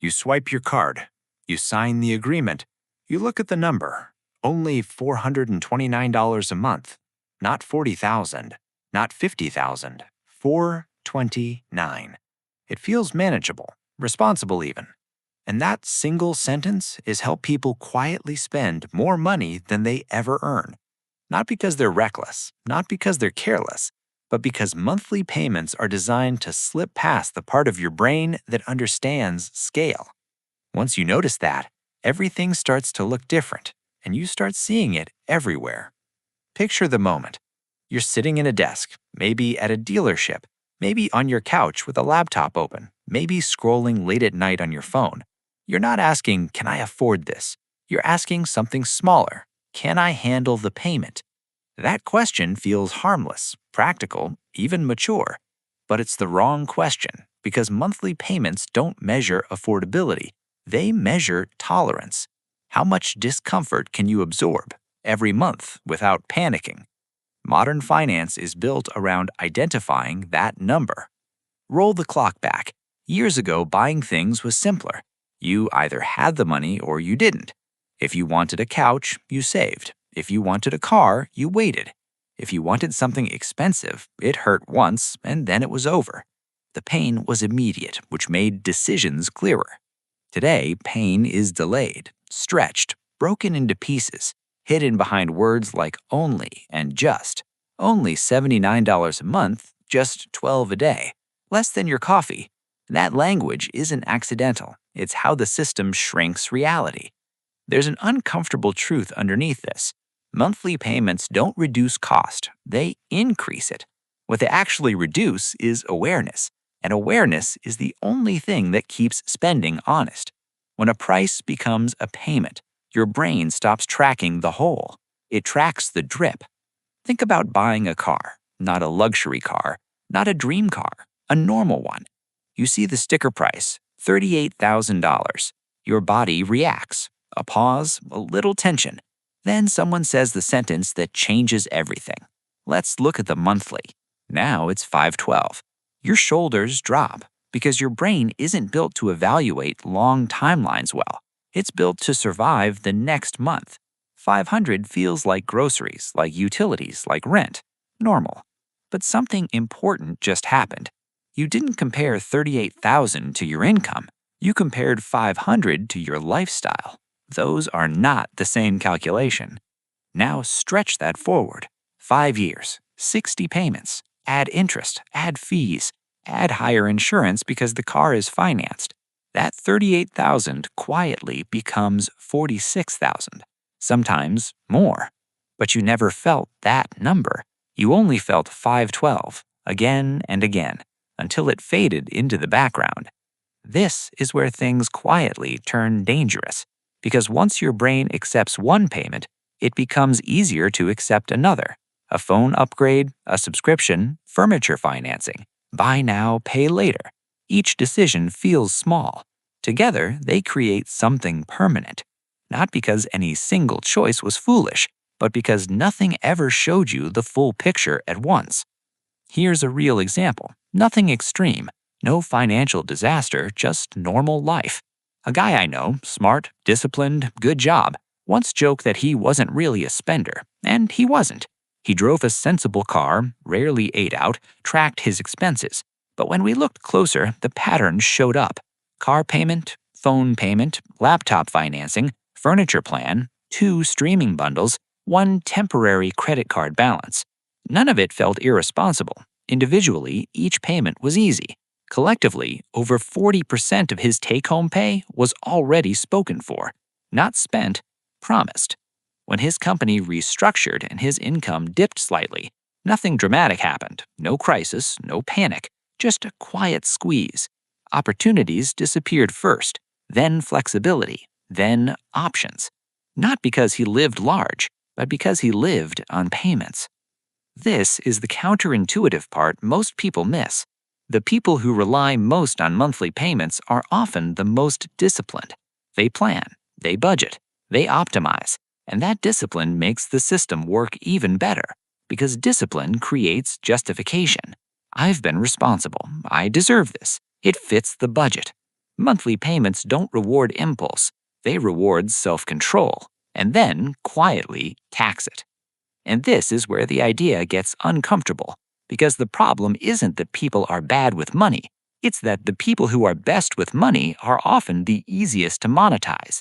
You swipe your card. You sign the agreement. You look at the number. Only $429 a month. Not $40,000. Not $50,000. $429. It feels manageable, responsible even. And that single sentence is how people quietly spend more money than they ever earn. Not because they're reckless, not because they're careless, but because monthly payments are designed to slip past the part of your brain that understands scale. Once you notice that, everything starts to look different, and you start seeing it everywhere. Picture the moment. You're sitting in a desk, maybe at a dealership, maybe on your couch with a laptop open, maybe scrolling late at night on your phone. You're not asking, can I afford this? You're asking something smaller. Can I handle the payment? That question feels harmless, practical, even mature. But it's the wrong question because monthly payments don't measure affordability. They measure tolerance. How much discomfort can you absorb every month without panicking? Modern finance is built around identifying that number. Roll the clock back. Years ago, buying things was simpler. You either had the money or you didn't. If you wanted a couch, you saved. If you wanted a car, you waited. If you wanted something expensive, it hurt once and then it was over. The pain was immediate, which made decisions clearer. Today, pain is delayed, stretched, broken into pieces, hidden behind words like only and just. Only $79 a month, just $12 a day. Less than your coffee. That language isn't accidental. It's how the system shrinks reality. There's an uncomfortable truth underneath this. Monthly payments don't reduce cost, they increase it. What they actually reduce is awareness, and awareness is the only thing that keeps spending honest. When a price becomes a payment, your brain stops tracking the whole. It tracks the drip. Think about buying a car, not a luxury car, not a dream car, a normal one. You see the sticker price, $38,000. Your body reacts. A pause, a little tension. Then someone says the sentence that changes everything. Let's look at the monthly. Now it's $512. Your shoulders drop because your brain isn't built to evaluate long timelines well. It's built to survive the next month. $500 feels like groceries, like utilities, like rent. Normal. But something important just happened. You didn't compare $38,000 to your income. You compared $500 to your lifestyle. Those are not the same calculation. Now stretch that forward. 5 years, 60 payments, add interest, add fees, add higher insurance because the car is financed. That $38,000 quietly becomes $46,000, sometimes more. But you never felt that number. You only felt $512 again and again until it faded into the background. This is where things quietly turn dangerous. Because once your brain accepts one payment, it becomes easier to accept another. A phone upgrade, a subscription, furniture financing. Buy now, pay later. Each decision feels small. Together, they create something permanent. Not because any single choice was foolish, but because nothing ever showed you the full picture at once. Here's a real example. Nothing extreme. No financial disaster, just normal life. A guy I know, smart, disciplined, good job, once joked that he wasn't really a spender, and he wasn't. He drove a sensible car, rarely ate out, tracked his expenses. But when we looked closer, the patterns showed up. Car payment, phone payment, laptop financing, furniture plan, 2 streaming bundles, 1 temporary credit card balance. None of it felt irresponsible. Individually, each payment was easy. Collectively, over 40% of his take-home pay was already spoken for, not spent, promised. When his company restructured and his income dipped slightly, nothing dramatic happened. No crisis, no panic, just a quiet squeeze. Opportunities disappeared first, then flexibility, then options. Not because he lived large, but because he lived on payments. This is the counterintuitive part most people miss. The people who rely most on monthly payments are often the most disciplined. They plan, they budget, they optimize, and that discipline makes the system work even better because discipline creates justification. I've been responsible. I deserve this. It fits the budget. Monthly payments don't reward impulse, they reward self-control, and then, quietly, tax it. And this is where the idea gets uncomfortable, because the problem isn't that people are bad with money, it's that the people who are best with money are often the easiest to monetize.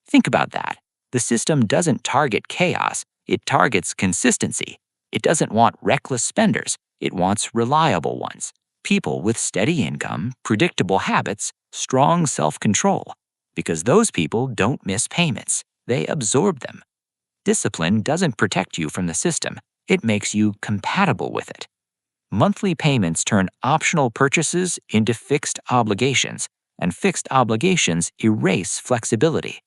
Think about that. The system doesn't target chaos, it targets consistency. It doesn't want reckless spenders, it wants reliable ones. People with steady income, predictable habits, strong self control. Because those people don't miss payments, they absorb them. Discipline doesn't protect you from the system, it makes you compatible with it. Monthly payments turn optional purchases into fixed obligations, and fixed obligations erase flexibility.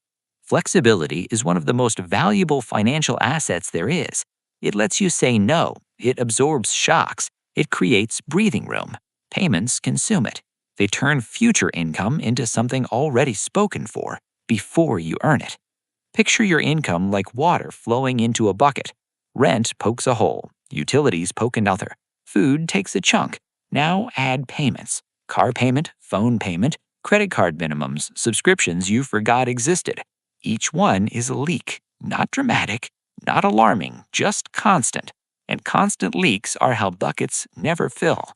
Flexibility is one of the most valuable financial assets there is. It lets you say no, it absorbs shocks, it creates breathing room. Payments consume it. They turn future income into something already spoken for before you earn it. Picture your income like water flowing into a bucket. Rent pokes a hole, utilities poke another, food takes a chunk. Now add payments: car payment, phone payment, credit card minimums, subscriptions you forgot existed. Each one is a leak, not dramatic, not alarming, just constant. And constant leaks are how buckets never fill.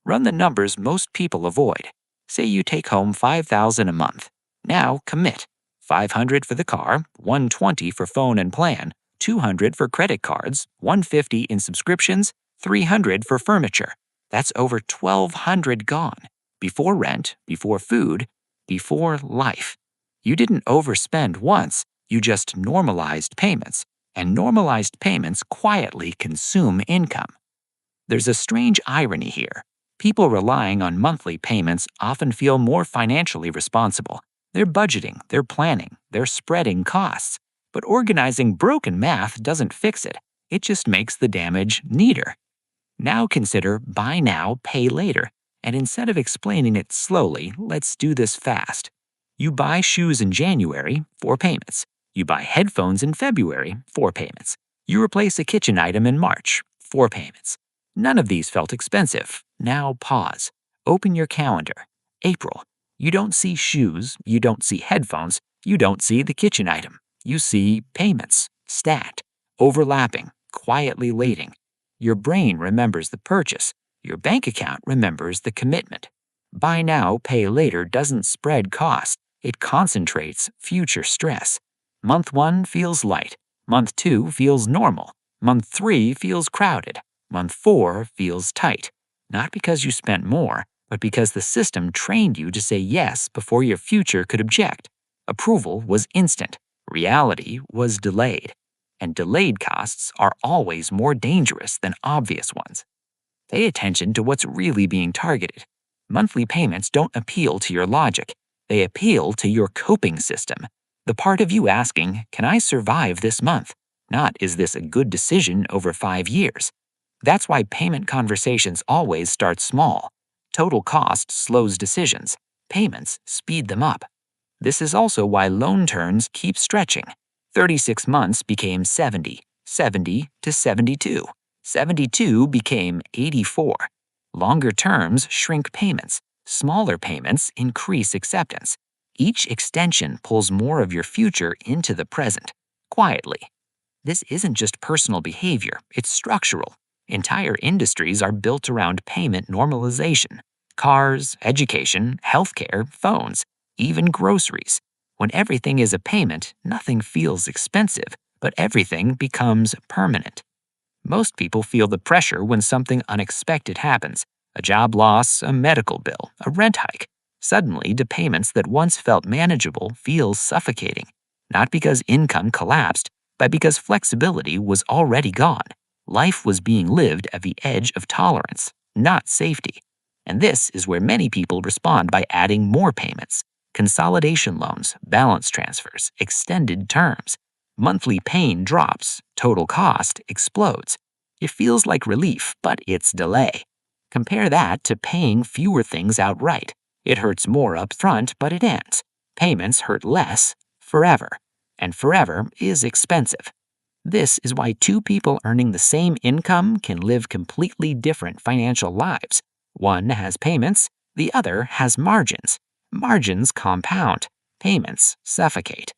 Run the numbers most people avoid. Say you take home $5,000 a month. Now commit. $500 for the car, $120 for phone and plan, $200 for credit cards, $150 in subscriptions, $300 for furniture. That's over $1,200 gone. Before rent, before food, before life. You didn't overspend once, you just normalized payments. And normalized payments quietly consume income. There's a strange irony here. People relying on monthly payments often feel more financially responsible. They're budgeting, they're planning, they're spreading costs. But organizing broken math doesn't fix it. It just makes the damage neater. Now consider buy now, pay later. And instead of explaining it slowly, let's do this fast. You buy shoes in January, 4 payments. You buy headphones in February, 4 payments. You replace a kitchen item in March, 4 payments. None of these felt expensive. Now pause. Open your calendar. April. You don't see shoes, you don't see headphones, you don't see the kitchen item. You see payments, stacked, overlapping, quietly waiting. Your brain remembers the purchase. Your bank account remembers the commitment. Buy now, pay later doesn't spread cost. It concentrates future stress. Month 1 feels light. Month 2 feels normal. Month 3 feels crowded. Month 4 feels tight. Not because you spent more, but because the system trained you to say yes before your future could object. Approval was instant. Reality was delayed. And delayed costs are always more dangerous than obvious ones. Pay attention to what's really being targeted. Monthly payments don't appeal to your logic. They appeal to your coping system. The part of you asking, can I survive this month? Not, is this a good decision over 5 years? That's why payment conversations always start small. Total cost slows decisions. Payments speed them up. This is also why loan terms keep stretching. 36 months became 70, 70 to 72. 72 became 84. Longer terms shrink payments. Smaller payments increase acceptance. Each extension pulls more of your future into the present, quietly. This isn't just personal behavior, it's structural. Entire industries are built around payment normalization. Cars, education, healthcare, phones, even groceries. When everything is a payment, nothing feels expensive, but everything becomes permanent. Most people feel the pressure when something unexpected happens: a job loss, a medical bill, a rent hike. Suddenly, the payments that once felt manageable feel suffocating, not because income collapsed, but because flexibility was already gone. Life was being lived at the edge of tolerance, not safety. And this is where many people respond by adding more payments: consolidation loans, balance transfers, extended terms. Monthly pain drops, total cost explodes. It feels like relief, but it's delay. Compare that to paying fewer things outright. It hurts more up front, but it ends. Payments hurt less, forever. And forever is expensive. This is why 2 people earning the same income can live completely different financial lives. One has payments, the other has margins. Margins compound, payments suffocate.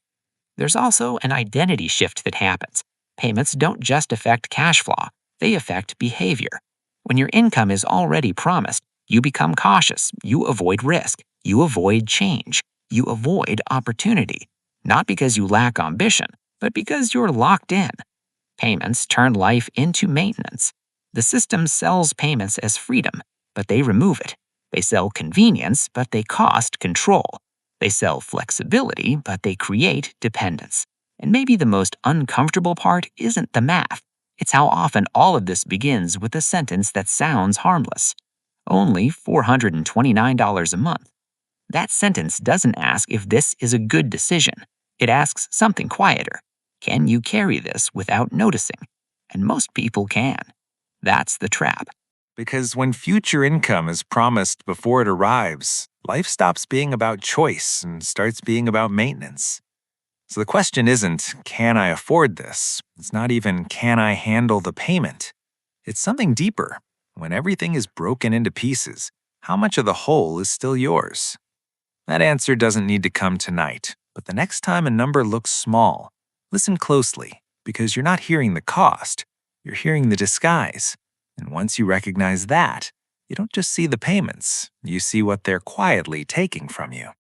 There's also an identity shift that happens. Payments don't just affect cash flow, they affect behavior. When your income is already promised, you become cautious, you avoid risk, you avoid change, you avoid opportunity. Not because you lack ambition, but because you're locked in. Payments turn life into maintenance. The system sells payments as freedom, but they remove it. They sell convenience, but they cost control. They sell flexibility, but they create dependence. And maybe the most uncomfortable part isn't the math. It's how often all of this begins with a sentence that sounds harmless. Only $429 a month. That sentence doesn't ask if this is a good decision. It asks something quieter. Can you carry this without noticing? And most people can. That's the trap. Because when future income is promised before it arrives, life stops being about choice and starts being about maintenance. So the question isn't, can I afford this? It's not even, can I handle the payment? It's something deeper. When everything is broken into pieces, how much of the whole is still yours? That answer doesn't need to come tonight, but the next time a number looks small, listen closely, because you're not hearing the cost, you're hearing the disguise. And once you recognize that, you don't just see the payments, you see what they're quietly taking from you.